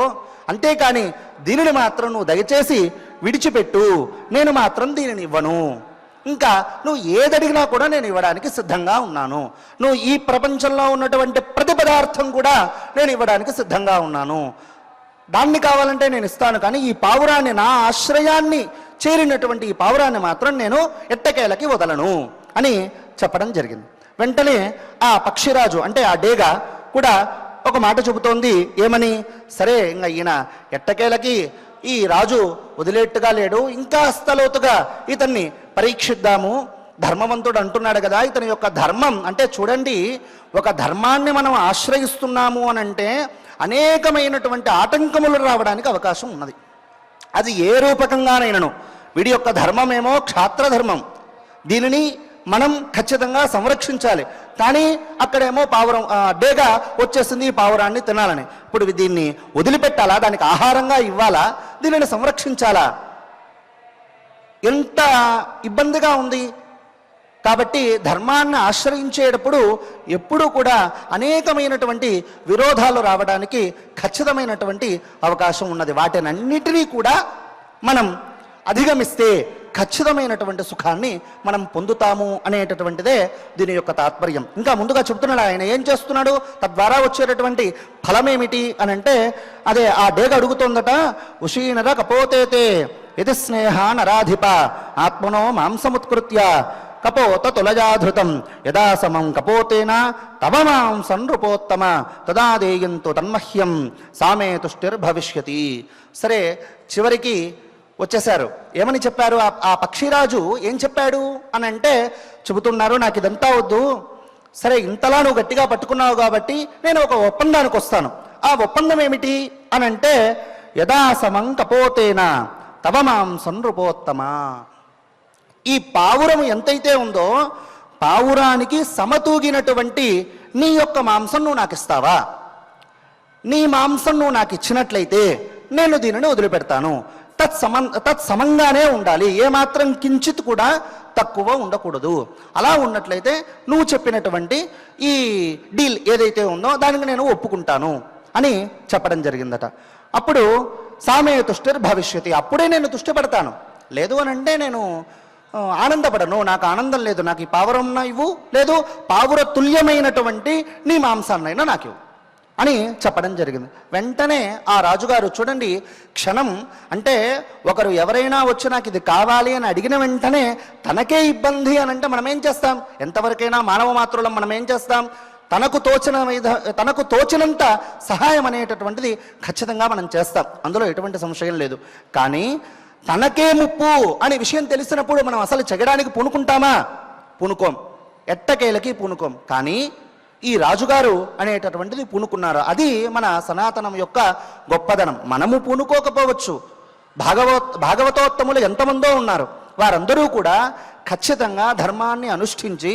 అంతేకాని దీనిని మాత్రం నువ్వు దయచేసి విడిచిపెట్టు, నేను మాత్రం దీనిని ఇవ్వను. ఇంకా నువ్వు ఏదడిగినా కూడా నేను ఇవ్వడానికి సిద్ధంగా ఉన్నాను. నువ్వు ఈ ప్రపంచంలో ఉన్నటువంటి ప్రతి పదార్థం కూడా నేను ఇవ్వడానికి సిద్ధంగా ఉన్నాను. దాన్ని కావాలంటే నేను ఇస్తాను, కానీ ఈ పావురాన్ని, నా ఆశ్రయాన్ని చేరినటువంటి ఈ పావురాన్ని మాత్రం నేను ఎట్టకేలకి వదలను అని చెప్పడం జరిగింది. వెంటనే ఆ పక్షిరాజు అంటే ఆ డేగ కూడా ఒక మాట చెబుతోంది. ఏమని? సరే, ఇంకా ఈయన ఎట్టకేలకి ఈ రాజు వదిలేట్టుగా లేడు, ఇంకా లోతుగా ఇతన్ని పరీక్షిద్దాము. ధర్మవంతుడు అంటున్నాడు కదా, ఇతని యొక్క ధర్మం అంటే చూడండి, ఒక ధర్మాన్ని మనం ఆశ్రయిస్తున్నాము అని అంటే అనేకమైనటువంటి ఆటంకములు రావడానికి అవకాశం ఉన్నది. అది ఏ రూపకంగానైనను. వీడి యొక్క ధర్మమేమో క్షాత్రధర్మం, దీనిని మనం ఖచ్చితంగా సంరక్షించాలి. కానీ అక్కడేమో పావురం డేగా వచ్చేసింది ఈ పావురాన్ని తినాలని. ఇప్పుడు దీన్ని వదిలిపెట్టాలా? దానికి ఆహారంగా ఇవ్వాలా? దీనిని సంరక్షించాలా? ఎంత ఇబ్బందిగా ఉంది. కాబట్టి ధర్మాన్ని ఆశ్రయించేటప్పుడు ఎప్పుడూ కూడా అనేకమైనటువంటి విరోధాలు రావడానికి ఖచ్చితమైనటువంటి అవకాశం ఉన్నది. వాటినన్నిటినీ కూడా మనం అధిగమిస్తే ఖచ్చితమైనటువంటి సుఖాన్ని మనం పొందుతాము అనేటటువంటిదే దీని యొక్క తాత్పర్యం. ఇంకా ముందుగా చెబుతున్నాడు ఆయన ఏం చేస్తున్నాడు, తద్వారా వచ్చేటటువంటి ఫలమేమిటి అని అంటే అదే ఆ డేగ అడుగుతోందట. ఉషీనర కపోతేతే ఇది స్నేహ నరాధిప ఆత్మనో మాంసముత్కృత్య కపోత తులజాధృతం యదా సమం కపోతేన తవ మాంసం నృపోత్తమ తదా దేయంతు తన్మహ్యం సామే తుష్టిర్భవిష్యతి. సరే, చివరికి వచ్చేశారు. ఏమని చెప్పారు? ఆ పక్షిరాజు ఏం చెప్పాడు అని అంటే చెబుతున్నారు, నాకు ఇదంతా వద్దు, సరే ఇంతలా నువ్వు గట్టిగా పట్టుకున్నావు కాబట్టి నేను ఒక ఒప్పందానికి వస్తాను. ఆ ఒప్పందం ఏమిటి అని అంటే యదా సమం కపోతేన తవ మాంసం నృపోత్తమ. ఈ పావురము ఎంతైతే ఉందో పావురానికి సమతూగినటువంటి నీ యొక్క మాంసం నువ్వు నాకు ఇస్తావా? నీ మాంసం నువ్వు నాకు ఇచ్చినట్లయితే నేను దీనిని వదిలిపెడతాను. తత్సమంగానే ఉండాలి, ఏమాత్రం కించిత్ కూడా తక్కువ ఉండకూడదు. అలా ఉన్నట్లయితే నువ్వు చెప్పినటువంటి ఈ డీల్ ఏదైతే ఉందో దానికి నేను ఒప్పుకుంటాను అని చెప్పడం జరిగిందట. అప్పుడు సామే తుష్టిర్భవిష్యతి, అప్పుడే నేను తుష్టిపడతాను. లేదు అని అంటే నేను ఆనందపడను, నాకు ఆనందం లేదు. నాకు ఈ పావురం ఇవ్వు, లేదు పావుర తుల్యమైనటువంటి నీ మాంసాన్నైనా నాకు ఇవ్వు అని చెప్పడం జరిగింది. వెంటనే ఆ రాజుగారు చూడండి, క్షణం అంటే ఒకరు ఎవరైనా వచ్చి నాకు ఇది కావాలి అని అడిగిన వెంటనే తనకే ఇబ్బంది అని అంటే మనం ఏం చేస్తాం? ఎంతవరకైనా మానవ మాత్రులం మనం ఏం చేస్తాం? తనకు తోచినంత సహాయం అనేటటువంటిది ఖచ్చితంగా మనం చేస్తాం, అందులో ఎటువంటి సంశయం లేదు. కానీ తనకే ముప్పు అనే విషయం తెలిసినప్పుడు మనం అసలు చెగడానికి పూనుకుంటామా? పూనుకోం, ఎట్టకేలకి పూనుకోం. కానీ ఈ రాజుగారు అనేటటువంటిది పూనుకున్నారు. అది మన సనాతనం యొక్క గొప్పదనం. మనము పూనుకోకపోవచ్చు, భాగవతోత్తములు ఎంతమందో ఉన్నారు. వారందరూ కూడా ఖచ్చితంగా ధర్మాన్ని అనుష్ఠించి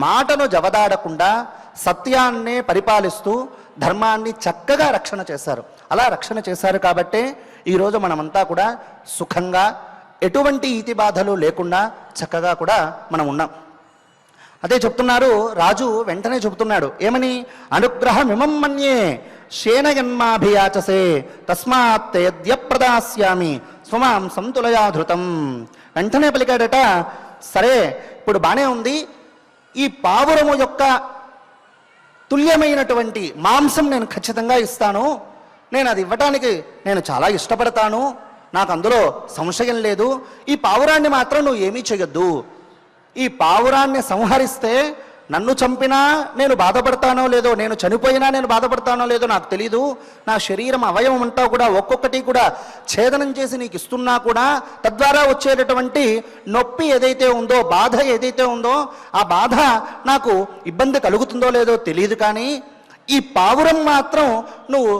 మాటను జవదాడకుండా సత్యాన్నే పరిపాలిస్తూ ధర్మాన్ని చక్కగా రక్షణ చేశారు. అలా రక్షణ చేశారు కాబట్టే ఈరోజు మనమంతా కూడా సుఖంగా ఎటువంటి ఈతి బాధలు లేకుండా చక్కగా కూడా మనం ఉన్నాం. అదే చెప్తున్నారు రాజు. వెంటనే చెబుతున్నాడు ఏమని? అనుగ్రహమిమం మన్యే శేనయన్మాభియాచసే తస్మాత్ తేద్య ప్రదాస్యామి స్వమాం సంతులయాధృతం. వెంటనే పలికాడట, సరే ఇప్పుడు బానే ఉంది, ఈ పావురము యొక్క తుల్యమైనటువంటి మాంసం నేను ఖచ్చితంగా ఇస్తాను, నేను అది ఇవ్వటానికి నేను చాలా ఇష్టపడతాను, నాకు అందులో సంశయం లేదు. ఈ పావురాన్ని మాత్రం నువ్వు ఏమీ చేయొద్దు. ఈ పావురాన్ని సంహరిస్తే నన్ను చంపినా నేను బాధపడతానో లేదో, నేను చనిపోయినా నేను బాధపడతానో లేదో నాకు తెలీదు. నా శరీరం అవయవం అంతా కూడా ఒక్కొక్కటి కూడా ఛేదనం చేసి నీకు ఇస్తున్నా కూడా తద్వారా వచ్చేటటువంటి నొప్పి ఏదైతే ఉందో, బాధ ఏదైతే ఉందో, ఆ బాధ నాకు ఇబ్బంది కలుగుతుందో లేదో తెలియదు. కానీ ఈ పావురం మాత్రం నువ్వు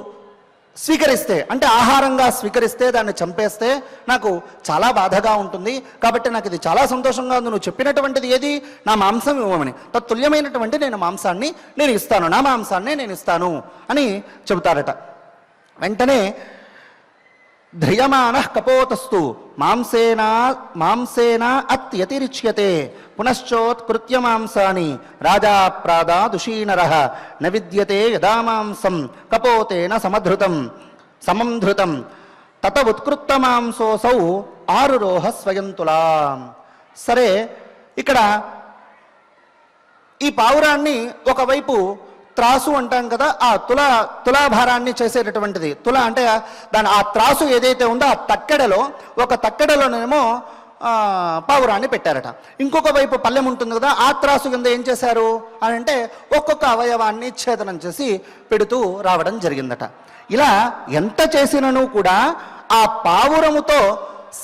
స్వీకరిస్తే, అంటే ఆహారంగా స్వీకరిస్తే, దాన్ని చంపేస్తే నాకు చాలా బాధగా ఉంటుంది. కాబట్టి నాకు ఇది చాలా సంతోషంగా ఉంది. నువ్వు చెప్పినటువంటిది ఏది? నా మాంసం ఇవ్వమని. తత్తుల్యమైనటువంటి నేను మాంసాన్ని నేను ఇస్తాను, నా మాంసాన్నే నేను ఇస్తాను అని చెబుతారట. వెంటనే ధ్రియమానః కపోతస్తు మాంసేన అత్యతిరిచ్యతే పునశ్చోత్కృత్య మాంసాని రాజా ప్రాదాదుషీనరః న విద్యతే యదా మాంసం కపోతేన సమంధృతం తత ఉత్కృత్త మాంసోసౌ ఆరురోహ స్వయంతులా. సరే, ఇక్కడ ఈ పావురాన్ని ఒకవైపు త్రాసు అంటాం కదా, ఆ తులాభారాన్ని చేసేటటువంటిది. తుల అంటే దాని ఆ త్రాసు ఏదైతే ఉందో ఆ తక్కెడలో, ఒక తక్కెడలోనేమో పావురాన్ని పెట్టారట. ఇంకొక వైపు పల్లెం ఉంటుంది కదా, ఆ త్రాసు కింద ఏం చేశారు అని అంటే ఒక్కొక్క అవయవాన్ని ఛేదనం చేసి పెడుతూ రావడం జరిగిందట. ఇలా ఎంత చేసినను కూడా ఆ పావురముతో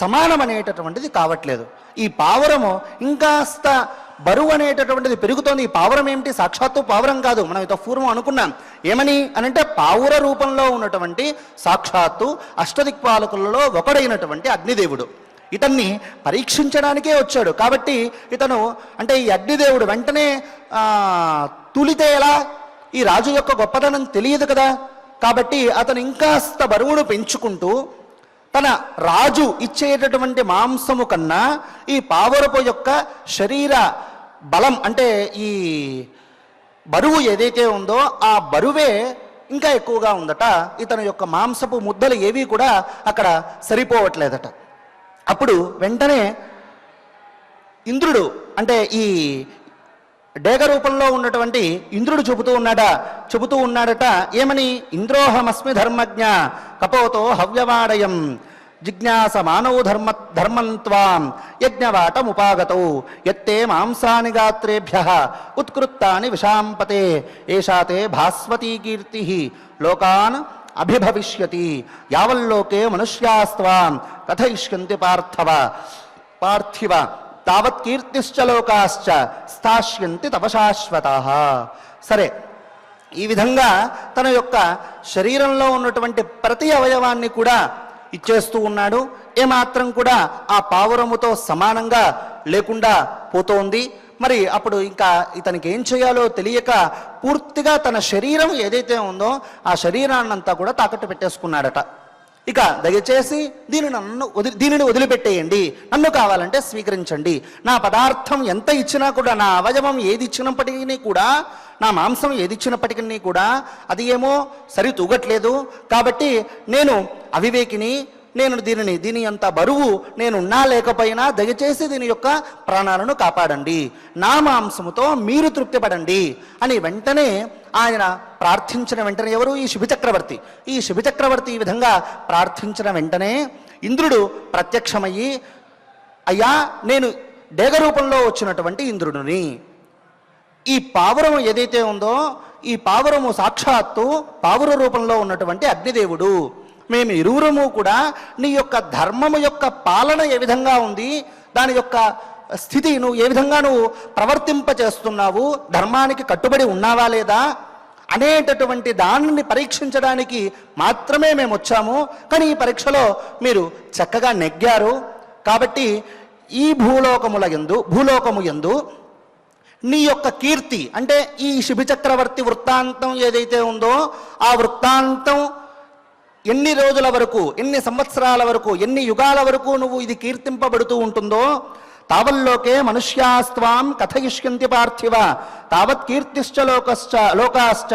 సమానం అనేటటువంటిది కావట్లేదు. ఈ పావురము ఇంకాస్త బరువు అనేటటువంటిది పెరుగుతోంది. ఈ పావురం ఏమిటి? సాక్షాత్తు పావురం కాదు. మనం ఇంత పూర్వం అనుకున్నాం ఏమని అనంటే పావుర రూపంలో ఉన్నటువంటి సాక్షాత్తు అష్టదిక్పాలకులలో ఒకడైనటువంటి అగ్నిదేవుడు ఇతన్ని పరీక్షించడానికే వచ్చాడు. కాబట్టి ఇతను అంటే ఈ అగ్నిదేవుడు వెంటనే తూలితే ఎలా? ఈ రాజు యొక్క గొప్పతనం తెలియదు కదా. కాబట్టి అతను ఇంకాస్త బరువును పెంచుకుంటూ తన రాజు ఇచ్చేటటువంటి మాంసము కన్నా ఈ పావురపు యొక్క శరీర బలం అంటే ఈ బరువు ఏదైతే ఉందో ఆ బరువే ఇంకా ఎక్కువగా ఉందట. ఇతని యొక్క మాంసపు ముద్దలు ఏవి కూడా అక్కడ సరిపోవట్లేదట. అప్పుడు వెంటనే ఇంద్రుడు అంటే ఈ డేగ రూపంలో ఉన్నటువంటి ఇంద్రుడు చెబుతూ ఉన్నాడట ఏమని? ఇంద్రోహమస్మి ధర్మజ్ఞ కపోతో హవ్యవాడయం జిజ్ఞాస మానవ ధర్మంత్వాం యజ్ఞవాటముపాగతౌ యత్తే మాంసాని గాత్రేభ్య ఉత్కృత్తాని విషాంపతే ఏషాతే భాస్వతీ కీర్తి లోకాన్ అభిభవిష్యతి యావల్లోకే మనుష్యాస్త్వాం కథయిష్యంతి పార్థివ తావత్ కీర్తిశ్చ లోకాశ్చ స్థాస్యంతి తపశాశ్వతాః. సరే, ఈ విధంగా తన యొక్క శరీరంలో ఉన్నటువంటి ప్రతి అవయవాన్ని కూడా ఇచ్చేస్తూ ఉన్నాడు. ఏమాత్రం కూడా ఆ పావురముతో సమానంగా లేకుండా పోతోంది. మరి అప్పుడు ఇంకా ఇతనికి ఏం చేయాలో తెలియక పూర్తిగా తన శరీరం ఏదైతే ఉందో ఆ శరీరాన్నంతా కూడా తాకట్టు పెట్టేసుకున్నాడట. ఇక దయచేసి దీనిని వదిలిపెట్టేయండి, నన్ను కావాలంటే స్వీకరించండి, నా పదార్థం ఎంత ఇచ్చినా కూడా, నా అవయవం ఏది ఇచ్చినప్పటికీ కూడా, నా మాంసం ఏది ఇచ్చినప్పటికీ కూడా అది ఏమో సరి తూగట్లేదు. కాబట్టి నేను అవివేకిని, నేను దీని అంత బరువు నేనున్నా లేకపోయినా దయచేసి దీని యొక్క ప్రాణాలను కాపాడండి, నా మాంసముతో మీరు తృప్తిపడండి అని వెంటనే ఆయన ప్రార్థించిన వెంటనే ఎవరు? ఈ శిబిచక్రవర్తి. ఈ శిబిచక్రవర్తి ఈ విధంగా ప్రార్థించిన వెంటనే ఇంద్రుడు ప్రత్యక్షమయ్యి, అయ్యా నేను డేగ రూపంలో వచ్చినటువంటి ఇంద్రుడిని, ఈ పావురం ఏదైతే ఉందో ఈ పావురము సాక్షాత్తు పావుర రూపంలో ఉన్నటువంటి అగ్నిదేవుడు, మేము ఇరువురము కూడా నీ యొక్క ధర్మము యొక్క పాలన ఏ విధంగా ఉంది, దాని యొక్క స్థితి నువ్వు ఏ విధంగా నువ్వు ప్రవర్తింపచేస్తున్నావు, ధర్మానికి కట్టుబడి ఉన్నావా లేదా అనేటటువంటి దానిని పరీక్షించడానికి మాత్రమే మేము వచ్చాము. కానీ ఈ పరీక్షలో మీరు చక్కగా నెగ్గారు. కాబట్టి ఈ భూలోకము యందు నీ యొక్క కీర్తి అంటే ఈ శిబి చక్రవర్తి వృత్తాంతం ఏదైతే ఉందో ఆ వృత్తాంతం ఎన్ని రోజుల వరకు, ఎన్ని సంవత్సరాల వరకు, ఎన్ని యుగాల వరకు నువ్వు ఇది కీర్తింపబడుతూ ఉంటుందో, తావల్లోకే మనుష్యాస్త్వాం కథయిష్యంతి పార్థివ తావత్ కీర్తిశ్చ లోకాశ్చ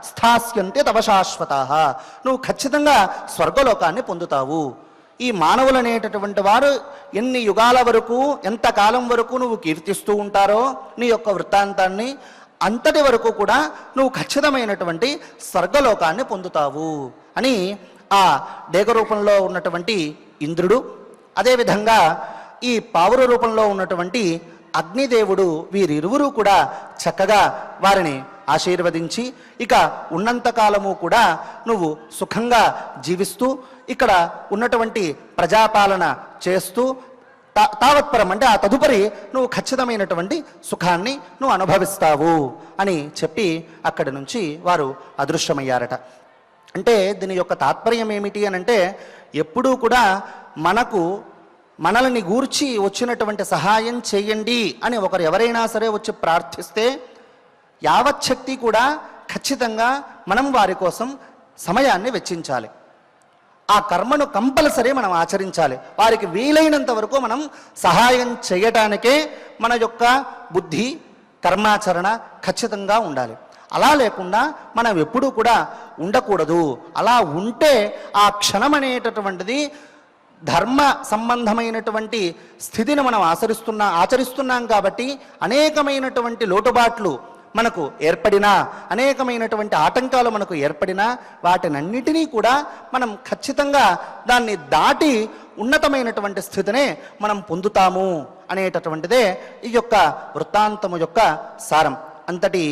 స్థాస్యంతి తవ శాశ్వతః. నువ్వు ఖచ్చితంగా స్వర్గలోకాన్ని పొందుతావు. ఈ మానవులు అనేటటువంటి వారు ఎన్ని యుగాల వరకు, ఎంత కాలం వరకు నువ్వు కీర్తిస్తూ ఉంటారో నీ యొక్క వృత్తాంతాన్ని, అంతటి వరకు కూడా నువ్వు ఖచ్చితమైనటువంటి స్వర్గలోకాన్ని పొందుతావు అని ఆ డేగ రూపంలో ఉన్నటువంటి ఇంద్రుడు, అదేవిధంగా ఈ పావుర రూపంలో ఉన్నటువంటి అగ్నిదేవుడు, వీరిరువురు కూడా చక్కగా వారిని ఆశీర్వదించి ఇక ఉన్నంతకాలము కూడా నువ్వు సుఖంగా జీవిస్తూ ఇక్కడ ఉన్నటువంటి ప్రజాపాలన చేస్తూ తావత్పరం అంటే ఆ తదుపరి నువ్వు ఖచ్చితమైనటువంటి సుఖాన్ని నువ్వు అనుభవిస్తావు అని చెప్పి అక్కడి నుంచి వారు అదృశ్యమయ్యారట. అంటే దీని యొక్క తాత్పర్యం ఏమిటి అని అంటే, ఎప్పుడూ కూడా మనల్ని గూర్చి వచ్చినటువంటి సహాయం చేయండి అని ఒకరు ఎవరైనా సరే వచ్చి ప్రార్థిస్తే యావచ్చక్తి కూడా ఖచ్చితంగా మనం వారి కోసం సమయాన్ని వెచ్చించాలి. ఆ కర్మను కంపల్సరీ మనం ఆచరించాలి. వారికి వీలైనంత వరకు మనం సహాయం చేయటానికే మన యొక్క బుద్ధి కర్మాచరణ ఖచ్చితంగా ఉండాలి. అలా లేకుండా మనం ఎప్పుడూ కూడా ఉండకూడదు. అలా ఉంటే ఆ క్షణం అనేటటువంటిది ధర్మ సంబంధమైనటువంటి స్థితిని మనం ఆచరిస్తున్నాం కాబట్టి అనేకమైనటువంటి లోటుబాట్లు మనకు ఏర్పడినా, అనేకమైనటువంటి ఆటంకాలు మనకు ఏర్పడినా వాటినన్నిటినీ కూడా మనం ఖచ్చితంగా దాన్ని దాటి ఉన్నతమైనటువంటి స్థితినే మనం పొందుతాము అనేటటువంటిదే ఈ యొక్క వృత్తాంతము యొక్క సారం. అంతటి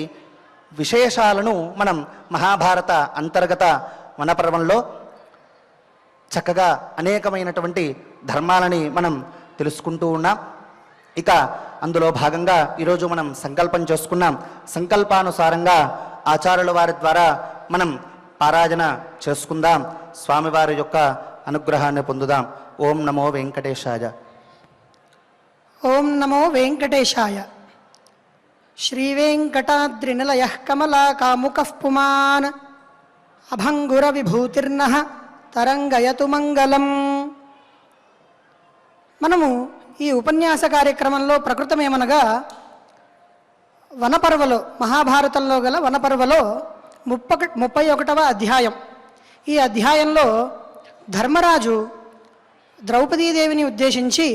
విశేషాలను మనం మహాభారత అంతర్గత వనపర్వంలో చక్కగా అనేకమైనటువంటి ధర్మాలని మనం తెలుసుకుంటూ ఉన్నాం. ఇక అందులో భాగంగా ఈరోజు మనం సంకల్పం చేసుకున్నాం. సంకల్పానుసారంగా ఆచార్యుల వారి ద్వారా మనం పారాయణ చేసుకుందాం. స్వామివారి యొక్క అనుగ్రహాన్ని పొందుదాం. ఓం నమో వెంకటేశాయ. ఓం నమో వెంకటేశాయ. శ్రీవేంకటాద్రినిలయః కమలాకాముకః పుమాన్ అభంగుర విభూతిర్నః తరంగయతు మంగళం. మనము ఈ ఉపన్యాస కార్యక్రమంలో ప్రకృతమేమనగా వనపర్వలో, మహాభారతంలో గల వనపర్వలో 31వ అధ్యాయం. ఈ అధ్యాయంలో ధర్మరాజు ద్రౌపదీదేవిని ఉద్దేశించి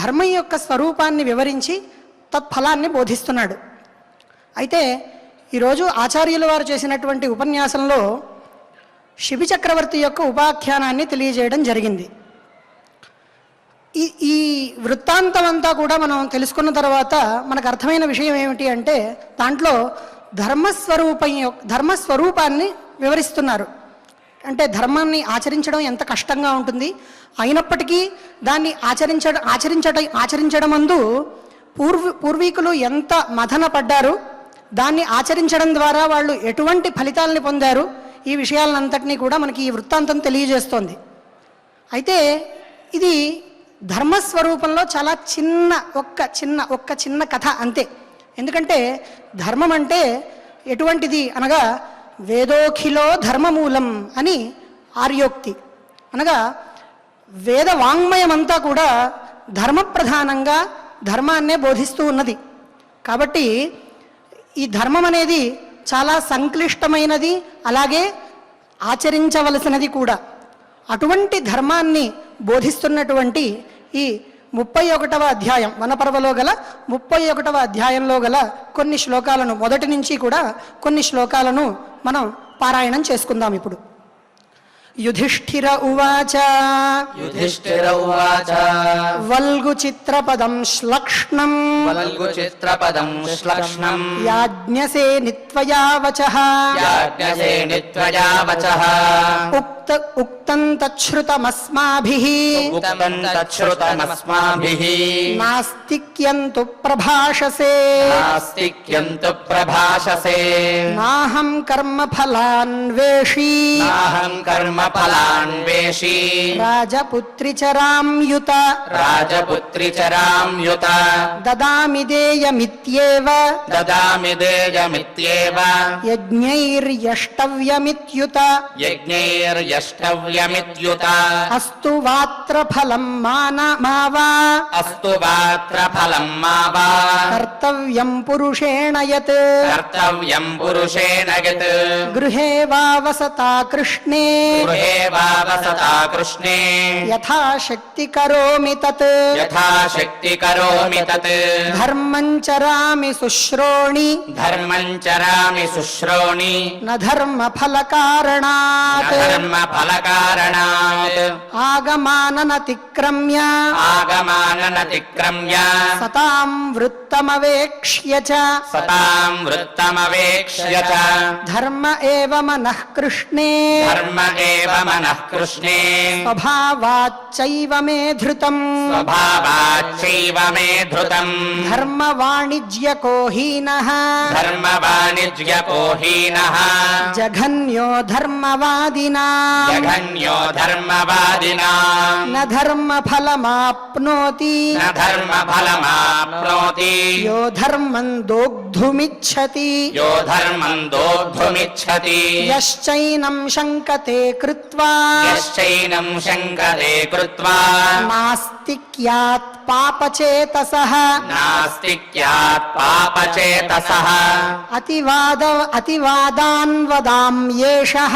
ధర్మం యొక్క స్వరూపాన్ని వివరించి తత్ఫలాన్ని బోధిస్తున్నాడు. అయితే ఈరోజు ఆచార్యుల వారు చేసినటువంటి ఉపన్యాసంలో శిబి చక్రవర్తి యొక్క ఉపాఖ్యానాన్ని తెలియజేయడం జరిగింది. ఈ వృత్తాంతం అంతా కూడా తెలుసుకున్న తర్వాత మనకు అర్థమైన విషయం ఏమిటి అంటే, దాంట్లో ధర్మస్వరూపాన్ని వివరిస్తున్నారు. అంటే ధర్మాన్ని ఆచరించడం ఎంత కష్టంగా ఉంటుంది, అయినప్పటికీ దాన్ని ఆచరించడమందు పూర్వీకులు ఎంత మథన పడ్డారు, దాన్ని ఆచరించడం ద్వారా వాళ్ళు ఎటువంటి ఫలితాలని పొందారు, ఈ విషయాలంతటినీ కూడా మనకి ఈ వృత్తాంతం తెలియజేస్తోంది. అయితే ఇది ధర్మస్వరూపంలో చాలా ఒక్క చిన్న కథ అంతే. ఎందుకంటే ధర్మం అంటే ఎటువంటిది అనగా వేదోఖిలో ధర్మమూలం అని ఆర్యోక్తి. అనగా వేద వాంగ్మయమంతా కూడా ధర్మప్రధానంగా ధర్మాన్నే బోధిస్తూ ఉన్నది. కాబట్టి ఈ ధర్మం అనేది చాలా సంక్లిష్టమైనది, అలాగే ఆచరించవలసినది కూడా. అటువంటి ధర్మాన్ని బోధిస్తున్నటువంటి ఈ 31వ అధ్యాయం వనపర్వలో గల 31వ అధ్యాయంలో గల కొన్ని శ్లోకాలను, మొదటి నుంచి కూడా కొన్ని శ్లోకాలను మనం పారాయణం చేసుకుందాం ఇప్పుడు. యుధిష్ఠిర ఉవాచ వల్గు చిత్రపదం శ్లక్ష్ణం యాజ్ఞసేనిత్వయా వచః ఉక్త ఉక్తం తచ్ఛ్రుతమస్మాభిః ఉక్తం తచ్ఛ్రుతమస్మాభిః నాస్తిక్యంతు ప్రభాషసే నాస్తిక్యంతు ప్రభాషసే నాహం కర్మఫలాన్వేషీ నాహం కర్మఫలాన్వేషీ రాజపుత్రిచరాం యుత రాజపుత్రిచరాం యుత దదామి దేయమిత్యేవ దదామి దేయమిత్యేవ యజ్ఞైర్యష్టవ్యమిత్యుత యజ్ఞైర్యష్టవ్యమిత్యుత అస్తు వాత్ర ఫలం మావా అస్తు వాత్ర ఫలం మా వా కర్తవ్యం పురుషేణ యత్ కర్తవ్యం పురుషేణ యత్ గృహే వా వసతా కృష్ణే గృహే వా వసతా కృష్ణే యథాశక్తి కరోమి తత్ యథాశక్తి కరోమి తత్ ధర్మం చరామి శుశ్రోణి ధర్మం చరామి శుశ్రోణి న ధర్మ ఫల కారణాత్ ధర్మ ఫలకారణాత్ ఆగమాననతిక్రమ్య ఆగమాననతిక్రమ్య సతాం వృత్తమవేక్ష్య చ సతాం వృత్తమవేక్ష్య చ ధర్మ ఏవ మనః కృష్ణే ధర్మ ఏవ మనః కృష్ణే స్వభావాచ్చైవ మే ధృతం స్వభావాచ్చైవ మే ధృతం ధర్మ వాణిజ్యకో హీనః ధర్మ వాణిజ్యకో హీనః జఘన్యో ధర్మవాదినా జఘన్యో ధర్మవాదినా న ధర్మ ఫలమాప్నోతి న ధర్మ ఫలమాప్నోతి యో ధర్మం దోగ్ధుమిచ్చతి యో ధర్మం దోగ్ధుమిచ్చతి యశ్చైనం శంకతే కృత్వా యశ్చైనం శంకతే కృత్వా నాస్తిక్యాత్ పాపచేతసః నాస్తిక్యాత్ పాపచేతసః అతివాదాన్ వదామ్యేషః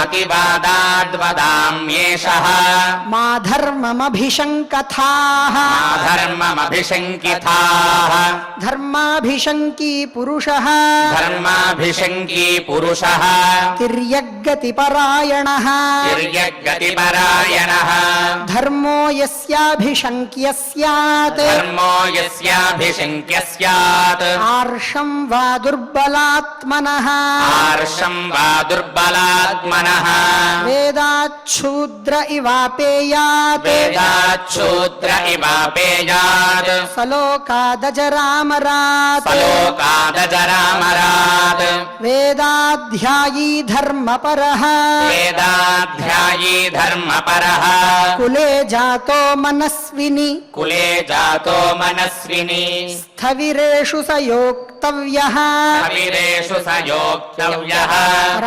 అతివాదాద్వదామ్యేషః మా ధర్మమభిశంకథాః ధర్మమభిశంకితాః ధర్మాభిశంకీ పురుషః ధర్మాభిశంకీ పురుషః తిర్యగ్గతిపరాయణః తిర్యగ్గతిపరాయణః ధర్మో యస్యాభిశంక్య స్యాత్ ధర్మో యస్యాభిశంక్య స్యాత్ ఆర్షం వా దుర్బలాత్మనః ఆర్షం వా దుర్బలాత్మనః వేదాచ్చూద్ర ఇవాపేయాత్ వేదాచ్చూద్ర ఇవాపేయాత్ సలోకాదజరామరాత్ సలోకాదజరామరాత్ వేదాధ్యాయీ ధర్మపరః వేదాధ్యాయీ ధర్మపరః కులే జాతో మనస్విని కులే జాతో మనస్విని స్థవిరేషు సయోక్తవ్యః కవిరేషు సయోక్తవ్యః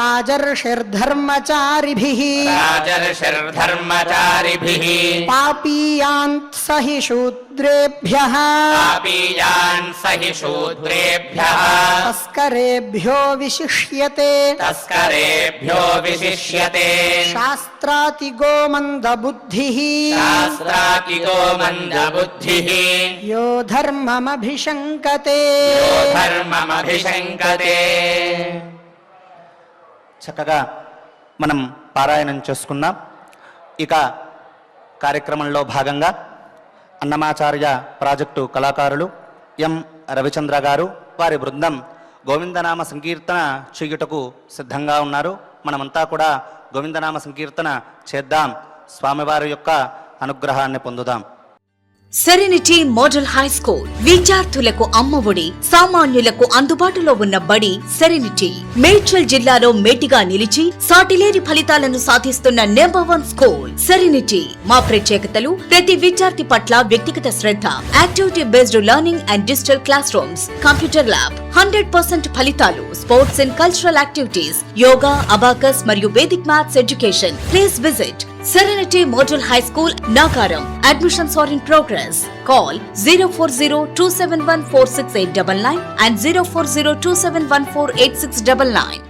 రాజర్షిర్ధర్మచారిభిః రాజర్షిర్ధర్మచారిభిః పాపీయాంత్ సహి శూద్రేభ్యః పాపీయాన్ సహి శూద్రేభ్యః తస్కరేభ్యో విశిష్యతే తస్కరేభ్యో విశిష్యతే శాస్త్రాతిగో మందబుద్ధిః శాస్త్రాతిగో మందబుద్ధిః యో ధర్మమభిశంకతే యో ధర్మమభిశంకతే. చక్కగా మనం పారాయణం చేసుకున్నాం. ఇక కార్యక్రమంలో భాగంగా అన్నమాచార్య ప్రాజెక్టు కళాకారులు ఎం రవిచంద్ర గారు వారి బృందం గోవిందనామ సంకీర్తన చేయుటకు సిద్ధంగా ఉన్నారు. మనమంతా కూడా గోవిందనామ సంకీర్తన చేద్దాం, స్వామివారి యొక్క అనుగ్రహాన్ని పొందుదాం. సెరెనిటీ మోడల్ హై స్కూల్ విద్యార్థులకు అమ్మఒడి, సామాన్యులకు అందుబాటులో ఉన్న బడి సెరెనిటీ. మేడ్చల్ జిల్లాలో మేటిగా నిలిచి సాటిలేని ఫలితాలను సాధిస్తున్న నంబర్ 1 స్కూల్ సెరెనిటీ. మా ప్రత్యేకతలు ప్రతి విద్యార్థి పట్ల వ్యక్తిగత శ్రద్ధ, activity based learning and digital classrooms, computer lab, 100% ఫలితాలు, sports and cultural activities, yoga, abacus మరియు vedic maths education. Please visit Serenity Model High School, Nagaram. Admissions are in progress. Call 040-271-46899 and 040-271-48699.